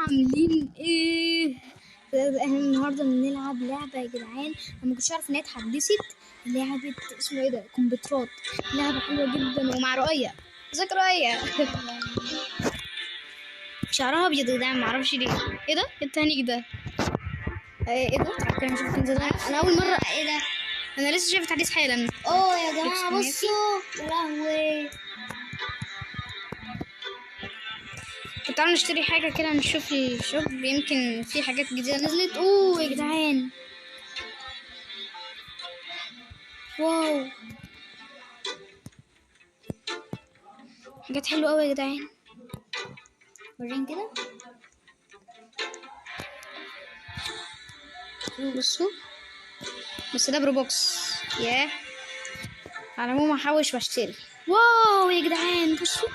عاملين ايه؟ احنا النهارده بنلعب لعبه يا جدعان. انا ما كنتش عارف ان هي اتحدثت. لعبه اسمه ايه ده؟ كمبيوترات. لعبه حلوه جدا ومع رؤية. ازيك رؤية؟ شعرها ابيض يا جدعان، ما اعرفش ليه. ايه ده؟ ايه التهنيج ده؟ ايه ده؟ تعالى كده نشوف كنز ده. انا اول مره. ايه ده؟ انا لسه شايف تحديث حالا. يا جماعه بصوا يا لهوي. طب تعالوا نشتري حاجه كده، نشوف الشوب يمكن في حاجات جديده نزلت. اوه يا جدعان، واو، حاجات حلوه قوي يا جدعان. وريني كده. بصوا، بس ده بروبوكس. ياه، على العموم هحوش واشتري. واو يا جدعان بصوا،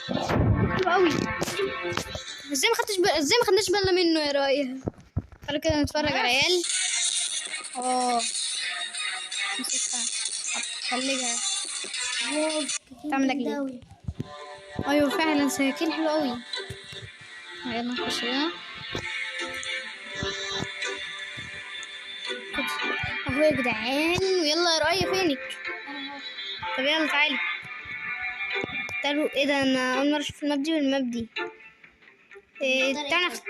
حلو قوي. ازاي ما خدناش بالنا منه يا رؤية؟ تعالوا كده نتفرج على العيال. مسكها، هتخليها واو تعمل لك ليه؟ ايوه فعلا سكاكين حلو قوي. يلا نخش هنا اهو يا جدعان. ويلا يا رؤية فينك؟ طب يلا تعالي. ايه ده؟ انا اول مره اشوف الماب دي والماب دي.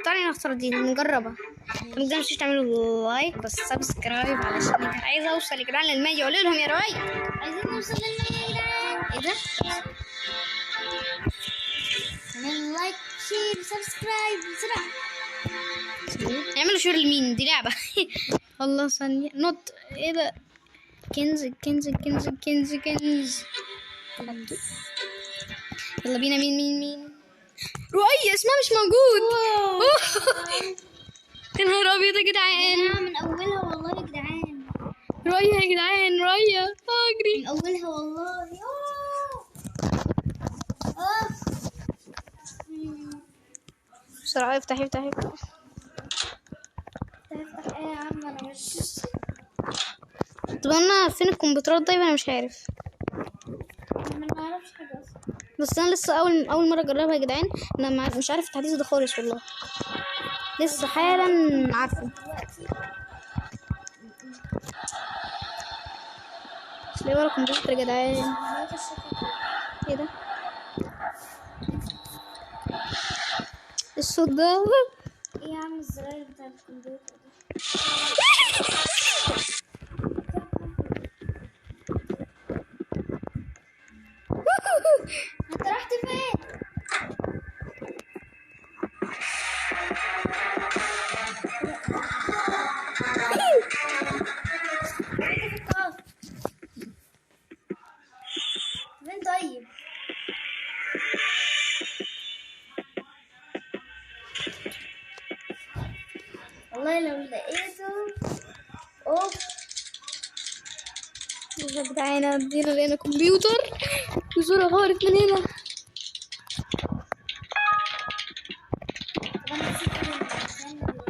تعالي نختار دي نجربها. طب ما تنسوش تعملوا لايك وسبسكرايب علشان عايزه اوصل يا جدعان للمية. قولوا لهم يا رؤية عايزين نوصل للمية يا جدعان. ايه ده؟ اعملوا لايك شير سبسكرايب بسرعة. اعملوا شير لمين؟ دي لعبة. الله ثانية نط. ايه ده؟ كنز كنز كنز كنز كنز. يلا بينا. مين رؤية اسمها مش موجود. يا نهار ابيض يا جدعان. من اولها والله يا جدعان. رؤية يا جدعان، رؤية اجري من اولها والله. بسرعة افتحي. افتح ايه يا عم؟ انا مش طب انا فين الكمبيوترات؟ طيب انا مش عارف. انا ما اعرفش حاجة اصلا. بس انا لسه اول مرة اجربها يا جدعان. انا مش عارف التحديث ده خالص والله، لسه حالا عارفه. ليه ورا كمبيوتر يا جدعان؟ ايه ده؟ الصوت ده؟ ايه يا عم الزراير بتاع الكمبيوتر دي؟ انت رحت فين؟ فين طيب؟ والله لو لقيته. اوف يا جدعان ادينا لقينا كمبيوتر وصورة غارت من هنا. طب انا نسيت ايه المكان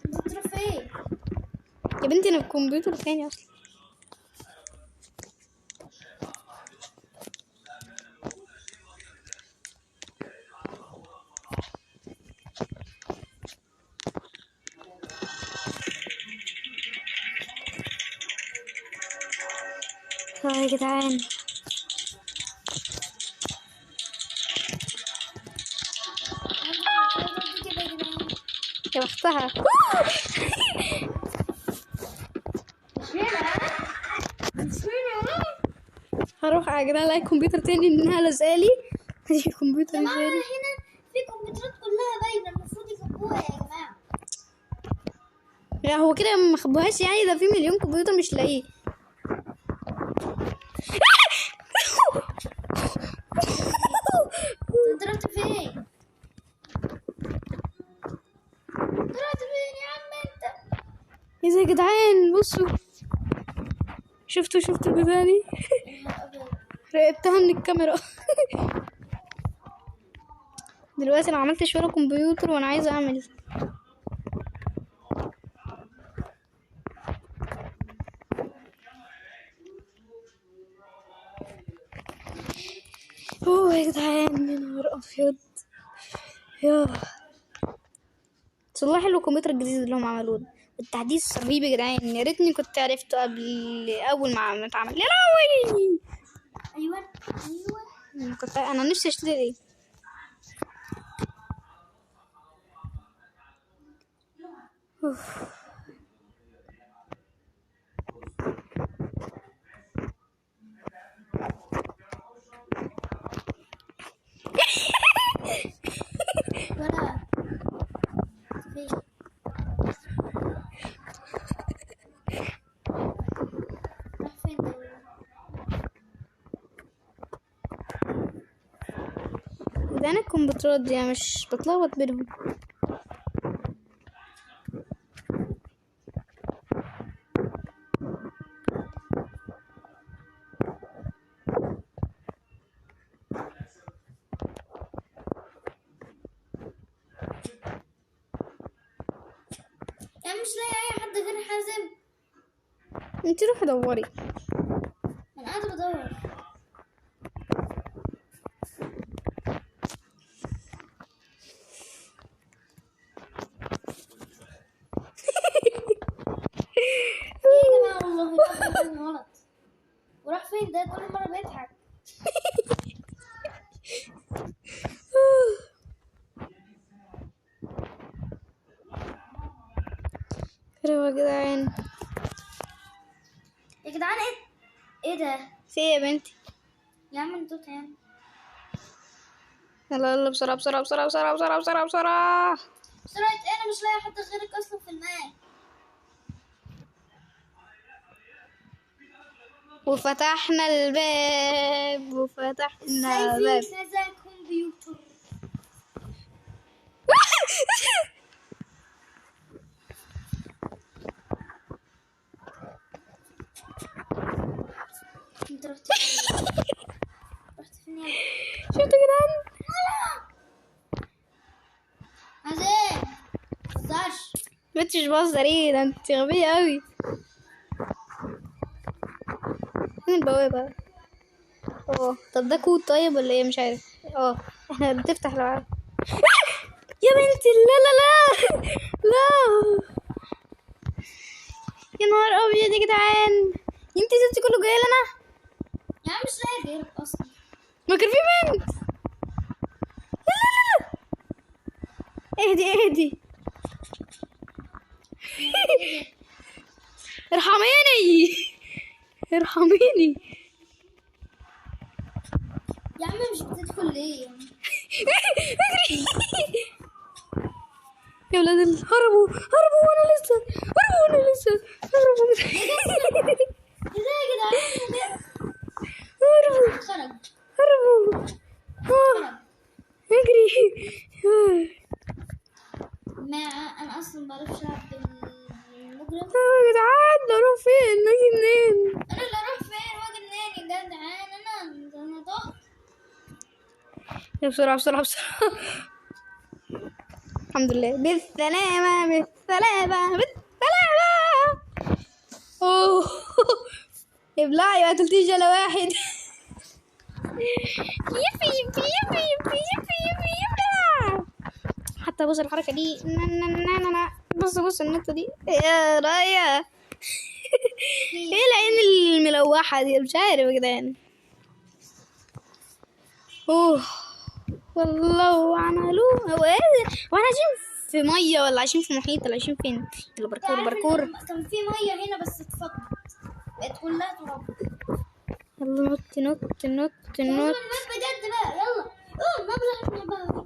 انت بتروح فين؟ يا بنتي انا في كمبيوتر تاني اصلا. يا جدعان يا بختها. هروح يا جدعان الاقي كمبيوتر تاني انها لازالي. كمبيوتر يا جماعة لازالي. هنا في كمبيوترات كلها باينة، المفروض يفكوها يا جماعة. لا هو كده ما خبوهاش يعني، ده في مليون كمبيوتر مش لاقيه. انت رحت فين؟ انت رحت فين يا عم انت؟ ايه ده يا جدعان؟ بصوا، شفتوا البتاعة راقبتها من الكاميرا. دلوقتي انا عملتش ولا كمبيوتر وانا عايزه اعمل. اوه يا جدعان يا نهار ابيض. ياه. والله حلو الكمبيوتر الجديد اللي هم عملوه ده. التحديث رهيب يا جدعان، يا ريتني كنت عرفته قبل اول ما اتعمل. يا لهوي. ايوه ايوه. انا نفسي اشتري ايه. أوف. ولا فين؟ راح فين ده؟ ده انا الكمبيوترات دي أنا مش بتلخبط بينهم. يعني مش لاقي اي حد غير حازم. انتي روحي دوري. انا قاعده بدور. ايه يا جماعه والله العظيم غلط. وراح فين ده؟ كل مره بيضحك. حلو يا جدعان. يا جدعان ايه ده؟ في ايه يا بنتي؟ يا عم انتوا يعني يلا يلا بسرعة بسرعة بسرعة بسرعة بسرعة بسرعة بسرعة. بسرعه ايه؟ انا مش لاقي حد غيرك اصلا في الماء. وفتحنا الباب وفتحنا ازاي الباب. في كذا كمبيوتر؟ انت رحت فين؟ رحت فين يا شفتوا يا جدعان؟ عزيز؟ متهزرش. مش بهزر ايه ده، انت غبية اوي. فين البوابة؟ اه طب ده كود طيب ولا ايه؟ مش عارف. اه احنا بتفتح العاب. يا بنتي لا لا لا لا. يا نهار ابيض يا جدعان، انتي سبتي كله جاي لنا. يا عم مش لاقي غيرك اصلا. ما كان في بنت. لا لا لا لا. اهدي اهدي. ارحميني ارحميني. يا عم مش بتدخل ليه يعني؟ يا ولاد هربوا هربوا وانا لسه هربوا. ازاي يا جدعان؟ هربوا خرج. هربوا. خرج. اجري. ما انا اصلا بعرفش العب بالمجرم. يا جدعان نروح فين؟ نجي منين؟ انا اللي اروح فين واجي منين يا جدعان؟ انا ضهر. يا بسرعة بسرعة بسرعة. الحمد لله بالسلامة بالسلامة بالسلامة. اوه ابلعي ما قتلتيش ولا واحد. يبي يبي يبي يبي يبي يبي يبي. حتى بص الحركة دي بص النقطة دي يا رايا. ايه العين الملوحة دي؟ مش عارف يا جدعان. اوه والله عملوه. هو ايه واحنا عايشين في ميه ولا عايشين في محيط ولا عايشين فين؟ يلا بركور بركور. كان في ميه هنا بس اتفضت بقت كلها تراب. يلا نط نط نط نط. الماب بجد بقى. يلا الماب بقى.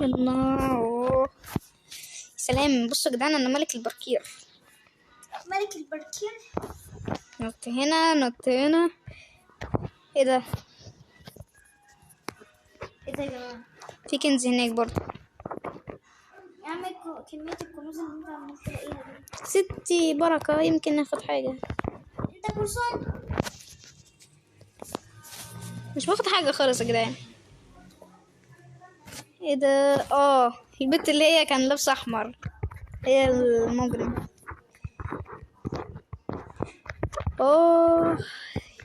يلا سلام. بصوا يا جدعان انا ملك البركير. ملك البركير. نط هنا نط هنا. ايه ده؟ ايه ده يا جماعه؟ في كنز هناك برضه. يا عم كميه الكنوز اللي انت عمال تلاقيها دي. ستي بركة يمكن ناخد حاجة. انت كورسان. مش باخد حاجة خالص يا جدعان. ايه ده؟ البنت اللي هي كان لابسة احمر هي المجرم.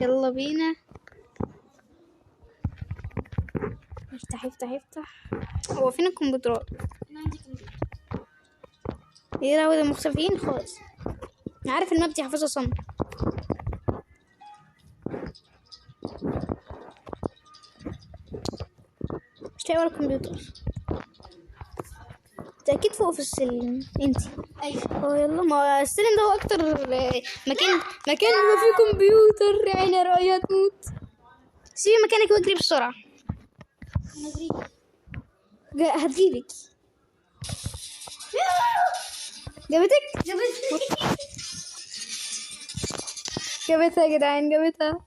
يلا بينا. افتح افتح افتح. هو فين الكمبيوترات؟ ما عندي كمبيوتر. ايه راوي مختفيين خالص. انا عارف الماب دي حافظها صم. مش لاقي ولا كمبيوتر. انت اكيد فوق في السلم انتي. ايوه. يلا، ما السلم ده هو اكتر مكان ما فيه كمبيوتر. يا عيني رؤيا تموت. سيبي مكانك واجري بسرعة. انا جريت. هتجيبك. جابتك. جابتها يا جدعان، جابتها.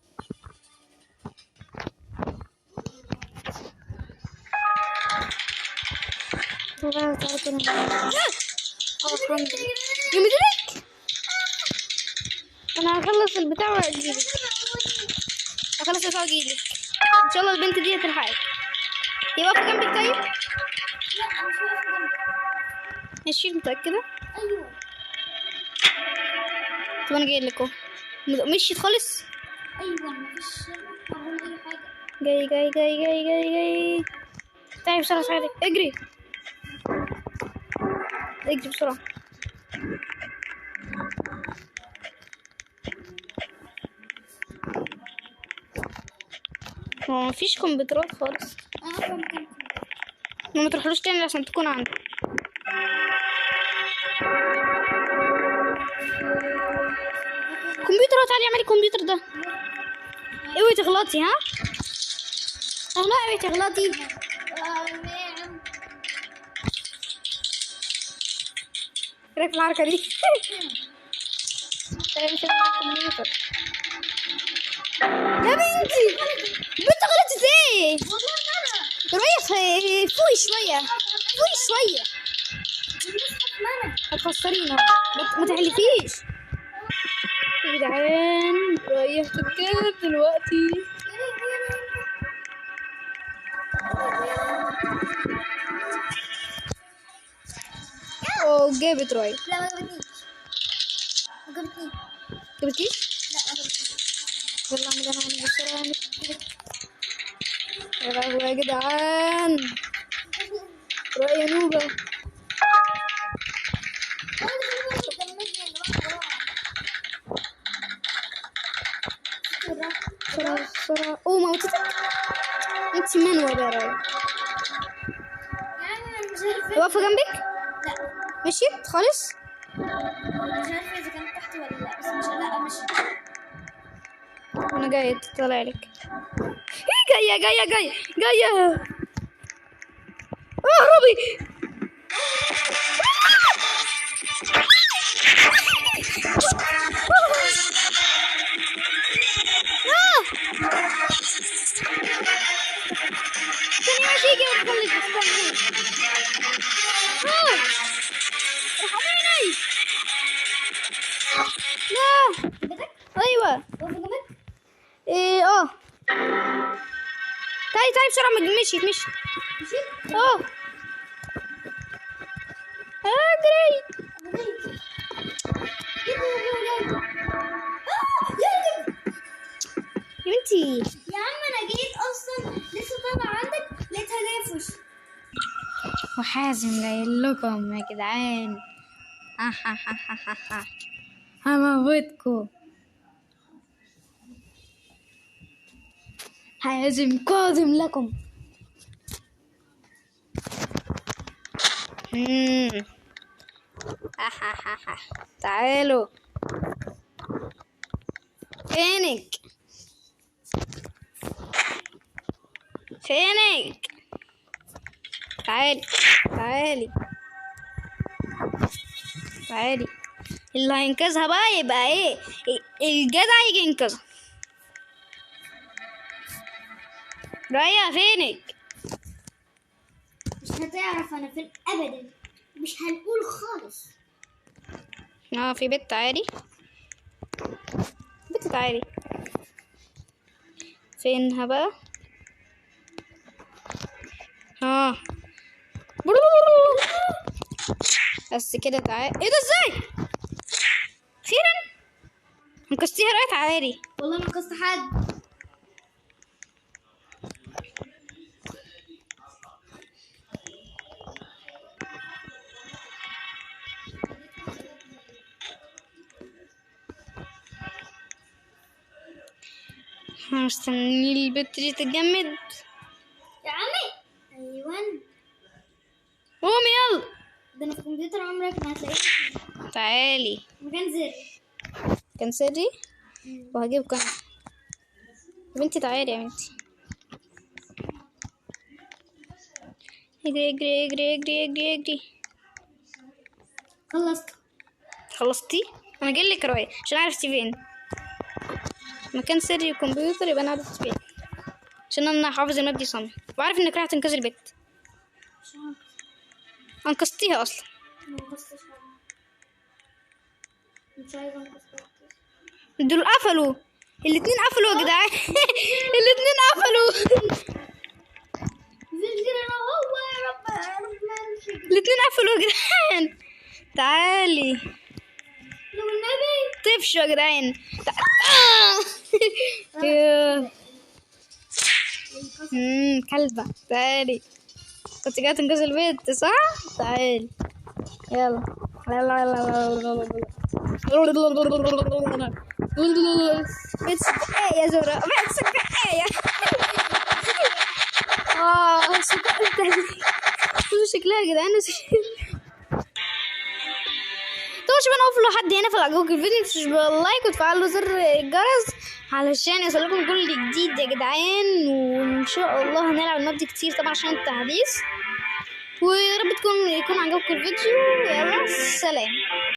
جابتك. انا هخلص البتاع واجيلك. هخلص البتاع واجيلك ان شاء الله. البنت دي هتلحقك. هي واقفة جنبك طيب؟ لا انا مش واقفة جنبك. ماشي، متأكدة؟ ايوه. طب انا جايلك اهو. مشيت خالص. ايوه مفيش اقول اي حاجة. جاي جاي جاي جاي جاي جاي. تعالي بسرعة، تعالي اجري. اجري بسرعة. هو مفيش كمبيوترات خالص. انا عارفة مكانكم. ما تروحلوش تاني عشان تكون عندك. كمبيوتر، تعالي اعملي الكمبيوتر ده. اوعي تغلطي، ها؟ لا اوعي تغلطي. رايك في الحركة دي؟ تعالي مش الكمبيوتر. يا بنتي بنت غلطت ازاي؟ رؤية فوقي شوية، فوقي شوية. هتخسرينا. ما تحلفيش يا جدعان. رؤية هتتكلم دلوقتي. اوه جابت رؤية. لا ما جابتنيش. ما جابتنيش. جابتكيش؟ لا ما جابتنيش. يلا اعمل انا اعمل بسرعة. يا لهوي يا جدعان. رؤية نوبة. بسرعة بسرعة. اوه موتتك. انت منوى يا رؤية. واقفة جنبك؟ لا مشيت خالص؟ مش عارفة إذا كانت تحت ولا لا، بس مش لا مش. انا جاية طالع لك. جاية جاية جاية جاية. اهربي. استني ماشي يجي وتخليك. استني. ارحميني. لا. ايوه. ايه تعالي تعالي بسرعة. مشيت مشيت. اجري. يا بنتي. يا عم انا جيت اصلا لسه طالعه عندك لقيتها جايه في وشي. وحازم جاي لكم يا جدعان. هموتكم. حازم قادم لكم. تعالوا. فينك؟ فينك؟ تعالي تعالي تعالي. اللي هينقذها بقى يبقى ايه؟ الجدع يجي ينقذها. رؤية فينك؟ مش هتعرف انا فين ابدا، مش هنقول خالص. في بيت. تعالي بيت، تعالي. فينها بقى؟ بس كده. تعالي. ايه ده ازاي؟ اخيرا انقذتيها. رأيت. تعالي. والله ما قصت حد. مستني البتري تتجمد. يا عمي ايوان، قومي يلا. ده انا في الكمبيوتر عمرك ما هتلاقيه تعالي. مكان زر. كان سري وهجيب كان. يا بنتي تعالي يا بنتي. اجري اجري اجري اجري اجري اجري. خلصت. خلصتي؟ انا جاي لك رواية عشان عرفتي فين مكان سري الكمبيوتر، يبقى انا عرفت فين عشان انا حافظ المبدأ صم، وعارف انك راح تنقذي البت. انقذتيها اصلا. مش عايزة انقذ. دول قفلوا، الاتنين قفلوا يا جدعان. الاتنين قفلوا. مفيش غير انا وهو. يا رب يا رب ما نمشي. الاتنين قفلوا يا جدعان. تعالي. لو النبي طفشوا يا جدعان. كلبة. تعالي. كنت جاية تنقذ البيت صح؟ تعالي يلا. بيت سكاية يا زهرة، بيت سكاية. سكاية. شكلها يا جدعان. طبعا شباب نقفل لحد هنا. فلو الفيديو مش باللايك وتفعلوا زر الجرس علشان يوصلكم كل جديد يا جدعان. وان شاء الله هنلعب الماب دي كتير طبعا عشان التحديث. ويا رب يكون عجبكم الفيديو. يلا سلام.